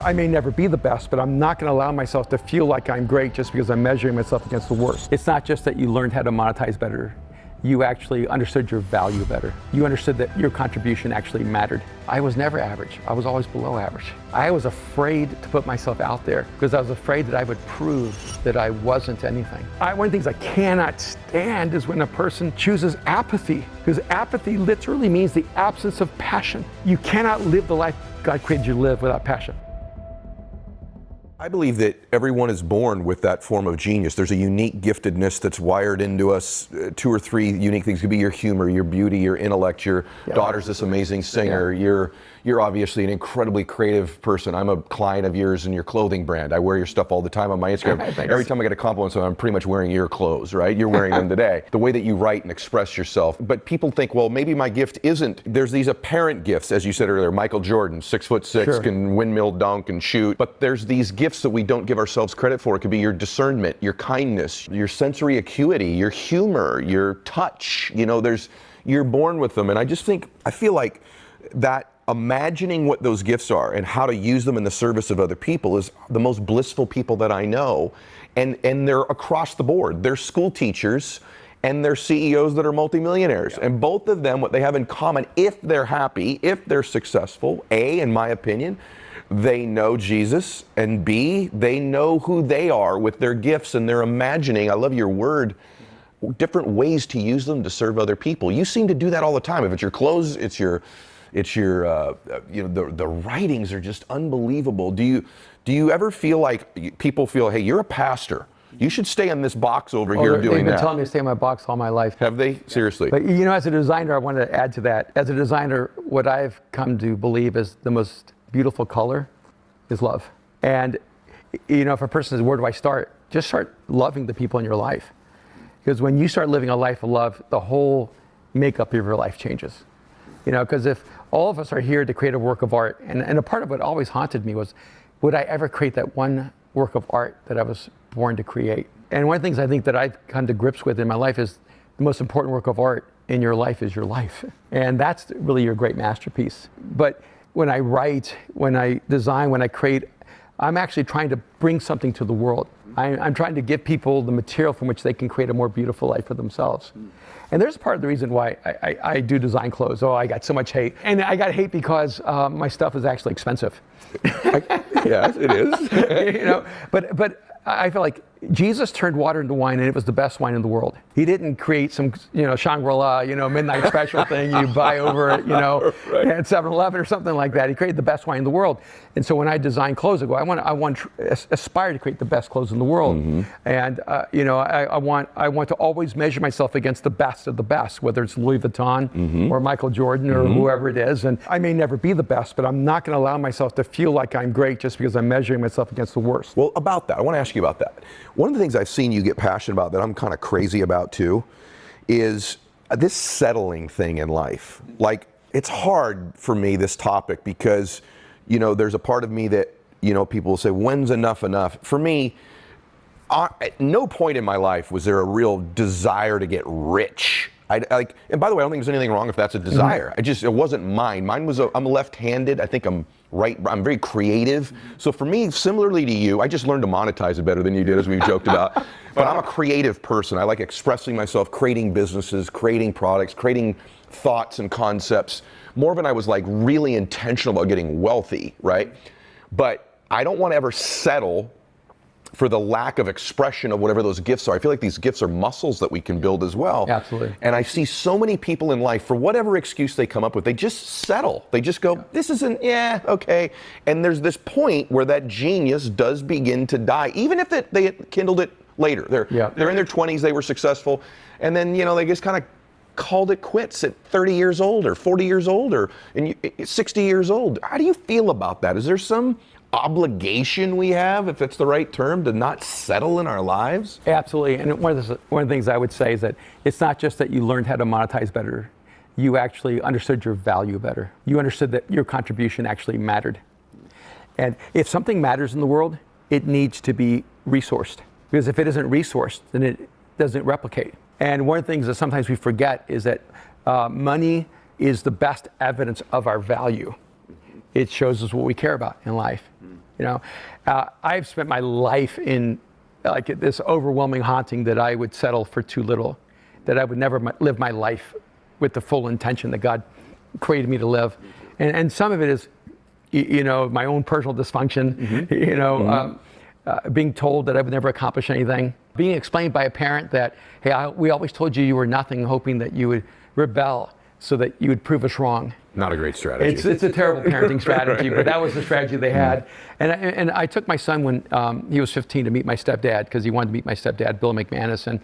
I may never be the best, but I'm not going to allow myself to feel like I'm great just because I'm measuring myself against the worst. It's not just that you learned how to monetize better. You actually understood your value better. You understood that your contribution actually mattered. I was never average. I was always below average. I was afraid to put myself out there because I was afraid that I would prove that I wasn't anything. One of the things I cannot stand is when a person chooses apathy, because apathy literally means the absence of passion. You cannot live the life God created you to live without passion. I believe that everyone is born with that form of genius. There's a unique giftedness that's wired into us. 2 or 3 unique things. It could be your humor, your beauty, your intellect. Your daughter's this amazing singer. You're obviously an incredibly creative person. I'm a client of yours in your clothing brand. I wear your stuff all the time on my Instagram. Every time I get a compliment, so I'm pretty much wearing your clothes, right? You're wearing them today. The way that you write and express yourself. But people think, well, maybe my gift isn't. There's these apparent gifts, as you said earlier. Michael Jordan, 6'6", can windmill dunk and shoot. But there's these gifts that we don't give ourselves credit for. It could be your discernment, your kindness, your sensory acuity, your humor, your touch. You know, you're born with them. And I feel like that imagining what those gifts are and how to use them in the service of other people is the most blissful people that I know. And they're across the board. They're school teachers and they're CEOs that are multimillionaires. And both of them, what they have in common, if they're happy, if they're successful, A, in my opinion, they know Jesus, and B, they know who they are with their gifts, and they're imagining, I love your word, different ways to use them to serve other people. You seem to do that all the time. If it's your clothes, it's your the writings are just unbelievable. Do you ever feel like people feel, hey, you're a pastor, you should stay in this box over here doing that? They've been telling me to stay in my box all my life. Have they? Seriously? But you know, as a designer, I want to add to that. As a designer, what I've come to believe is the most beautiful color is love. And you know, if a person says, where do I start? Just start loving the people in your life. Because when you start living a life of love, the whole makeup of your life changes. You know, because if all of us are here to create a work of art, and a part of what always haunted me was, would I ever create that one work of art that I was born to create? And one of the things I think that I've come to grips with in my life is the most important work of art in your life is your life. And that's really your great masterpiece. But when I write, when I design, when I create, I'm actually trying to bring something to the world. I'm trying to give people the material from which they can create a more beautiful life for themselves. And there's part of the reason why I do design clothes. Oh, I got so much hate. And I got hate because my stuff is actually expensive. Yes, it is. You know, but I feel like Jesus turned water into wine, and it was the best wine in the world. He didn't create some, Shangri-La, midnight special thing you buy over at, at 7-Eleven or something like that. He created the best wine in the world. And so when I design clothes, I go, I want to aspire to create the best clothes in the world. Mm-hmm. And I want to always measure myself against the best of the best, whether it's Louis Vuitton or Michael Jordan or whoever it is. And I may never be the best, but I'm not going to allow myself to feel like I'm great just because I'm measuring myself against the worst. Well, about that, I want to ask you about that. One of the things I've seen you get passionate about that I'm kind of crazy about too is this settling thing in life. Like, it's hard for me, this topic, because, there's a part of me that, people will say, when's enough enough? For me, at no point in my life was there a real desire to get rich. And by the way, I don't think there's anything wrong if that's a desire. It wasn't mine. Mine was, I'm left-handed. I think I'm very creative. So for me, similarly to you, I just learned to monetize it better than you did, as we've joked about. But I'm a creative person. I like expressing myself, creating businesses, creating products, creating thoughts and concepts. More than I was like really intentional about getting wealthy, right? But I don't want to ever settle for the lack of expression of whatever those gifts are. I feel like these gifts are muscles that we can build as well. Absolutely. And I see so many people in life, for whatever excuse they come up with, they just settle. They just go, this isn't, okay. And there's this point where that genius does begin to die, even if they kindled it later. They're in their 20s, they were successful, and then, they just kind of called it quits at 30 years old or 40 years old or 60 years old. How do you feel about that? Is there some obligation we have, if it's the right term, to not settle in our lives? Absolutely. And one of the things I would say is that it's not just that you learned how to monetize better. You actually understood your value better. You understood that your contribution actually mattered. And if something matters in the world, it needs to be resourced. Because if it isn't resourced, then it doesn't replicate. And one of the things that sometimes we forget is that money is the best evidence of our value. It shows us what we care about in life. I've spent my life in like this overwhelming haunting that I would settle for too little, that I would never live my life with the full intention that God created me to live. And some of it is, my own personal dysfunction, being told that I would never accomplish anything, being explained by a parent that, hey, we always told you were nothing, hoping that you would rebel so that you would prove us wrong. Not a great strategy. It's a terrible parenting strategy, but that was the strategy they had. And I took my son when he was 15 to meet my stepdad, because he wanted to meet my stepdad, Bill McManus.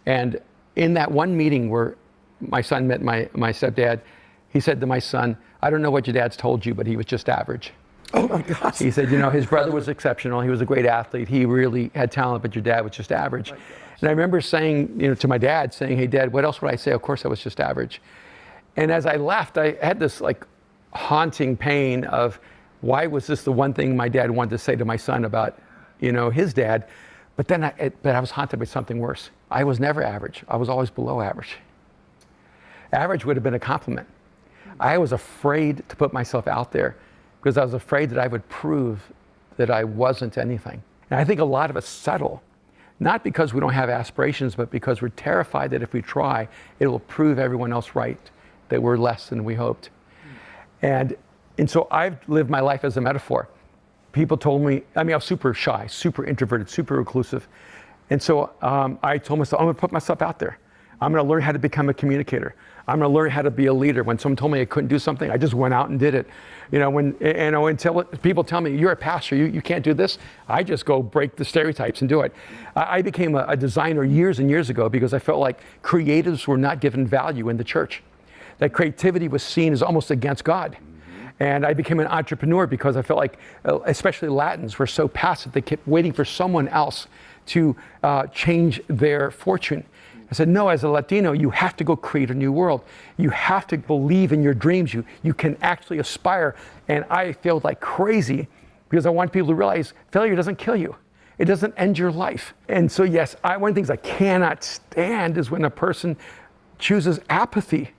And in that one meeting where my son met my stepdad, he said to my son, I don't know what your dad's told you, but he was just average. Oh my gosh. He said, his brother was exceptional. He was a great athlete. He really had talent, but your dad was just average. And I remember saying, to my dad, saying, hey, Dad, what else would I say? Of course, I was just average. And as I left, I had this like haunting pain of why was this the one thing my dad wanted to say to my son about, his dad? But then I was haunted by something worse. I was never average. I was always below average. Average would have been a compliment. I was afraid to put myself out there because I was afraid that I would prove that I wasn't anything. And I think a lot of us settle, not because we don't have aspirations, but because we're terrified that if we try, it will prove everyone else right, that we're less than we hoped. And so I've lived my life as a metaphor. People told me, I was super shy, super introverted, super reclusive. And so I told myself, I'm gonna put myself out there. I'm gonna learn how to become a communicator. I'm gonna learn how to be a leader. When someone told me I couldn't do something, I just went out and did it. Until people tell me, you're a pastor, you can't do this, I just go break the stereotypes and do it. I became a designer years and years ago because I felt like creatives were not given value in the church. That creativity was seen as almost against God. And I became an entrepreneur because I felt like, especially Latins, were so passive. They kept waiting for someone else to change their fortune. I said, no, as a Latino, you have to go create a new world. You have to believe in your dreams. You can actually aspire. And I failed like crazy because I want people to realize failure doesn't kill you. It doesn't end your life. And so, yes, one of the things I cannot stand is when a person chooses apathy.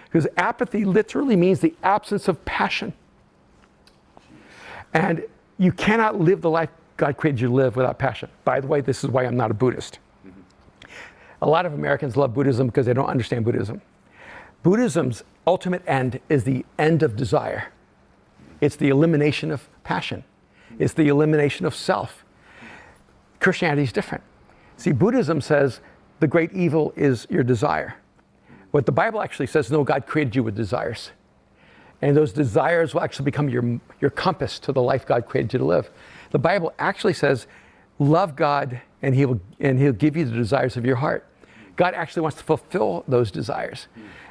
Because apathy literally means the absence of passion. And you cannot live the life God created you to live without passion. By the way, this is why I'm not a Buddhist. A lot of Americans love Buddhism because they don't understand Buddhism. Buddhism's ultimate end is the end of desire. It's the elimination of passion. It's the elimination of self. Christianity is different. See, Buddhism says the great evil is your desire. What the Bible actually says, no, God created you with desires. And those desires will actually become your compass to the life God created you to live. The Bible actually says, love God and He'll give you the desires of your heart. God actually wants to fulfill those desires.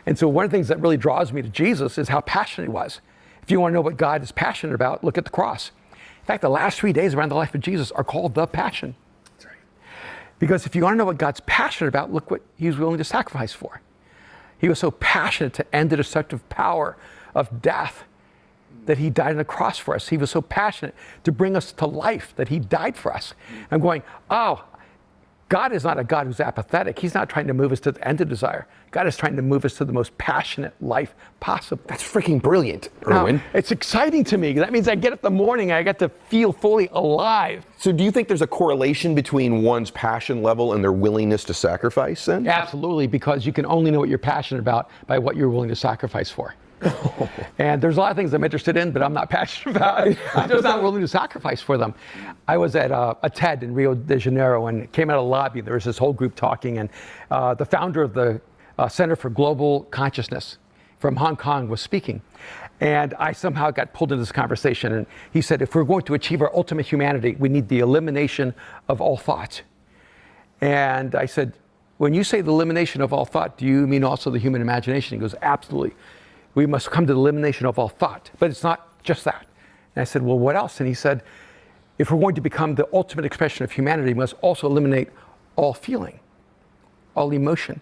And so one of the things that really draws me to Jesus is how passionate He was. If you want to know what God is passionate about, look at the cross. In fact, the last 3 days around the life of Jesus are called the Passion. That's right. Because if you want to know what God's passionate about, look what He was willing to sacrifice for. He was so passionate to end the destructive power of death that He died on the cross for us. He was so passionate to bring us to life that He died for us. I'm going, oh, God is not a God who's apathetic. He's not trying to move us to the end of desire. God is trying to move us to the most passionate life possible. That's freaking brilliant, Erwin. Now, it's exciting to me. That means I get up in the morning, I get to feel fully alive. So do you think there's a correlation between one's passion level and their willingness to sacrifice then? Absolutely, because you can only know what you're passionate about by what you're willing to sacrifice for. And there's a lot of things I'm interested in, but I'm not passionate about. I'm just not willing to sacrifice for them. I was at a TED in Rio de Janeiro and came out of the lobby. There was this whole group talking, and the founder of the Center for Global Consciousness from Hong Kong was speaking. And I somehow got pulled into this conversation. And he said, if we're going to achieve our ultimate humanity, we need the elimination of all thought. And I said, when you say the elimination of all thought, do you mean also the human imagination? He goes, absolutely. We must come to the elimination of all thought. But it's not just that. And I said, well, what else? And he said, if we're going to become the ultimate expression of humanity, we must also eliminate all feeling, all emotion.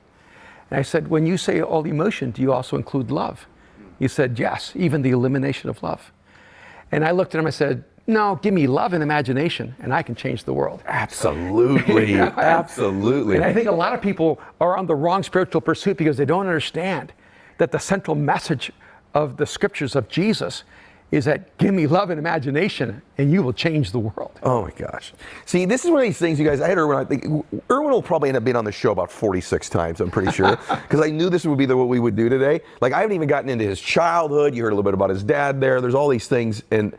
And I said, when you say all emotion, do you also include love? He said, yes, even the elimination of love. And I looked at him, I said, no, give me love and imagination, and I can change the world. Absolutely, Yeah. absolutely. And I think a lot of people are on the wrong spiritual pursuit because they don't understand that the central message of the scriptures of Jesus is that give me love and imagination and you will change the world. Oh my gosh. See, this is one of these things, you guys, I had Erwin, I think, Erwin will probably end up being on the show about 46 times, I'm pretty sure, because I knew this would be what we would do today. Like, I haven't even gotten into his childhood. You heard a little bit about his dad there. There's all these things. And,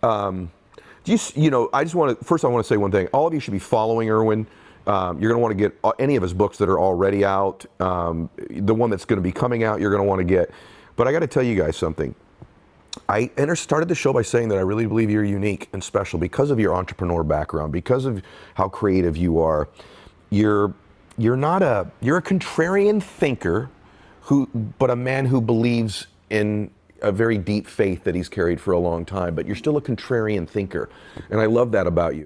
you know, I just want to, first I want to say one thing. All of you should be following Erwin. You're going to want to get any of his books that are already out. The one that's going to be coming out, you're going to want to get. But I got to tell you guys something. I started the show by saying that I really believe you're unique and special because of your entrepreneur background, because of how creative you are. You're a contrarian thinker, but a man who believes in a very deep faith that he's carried for a long time. But you're still a contrarian thinker, and I love that about you.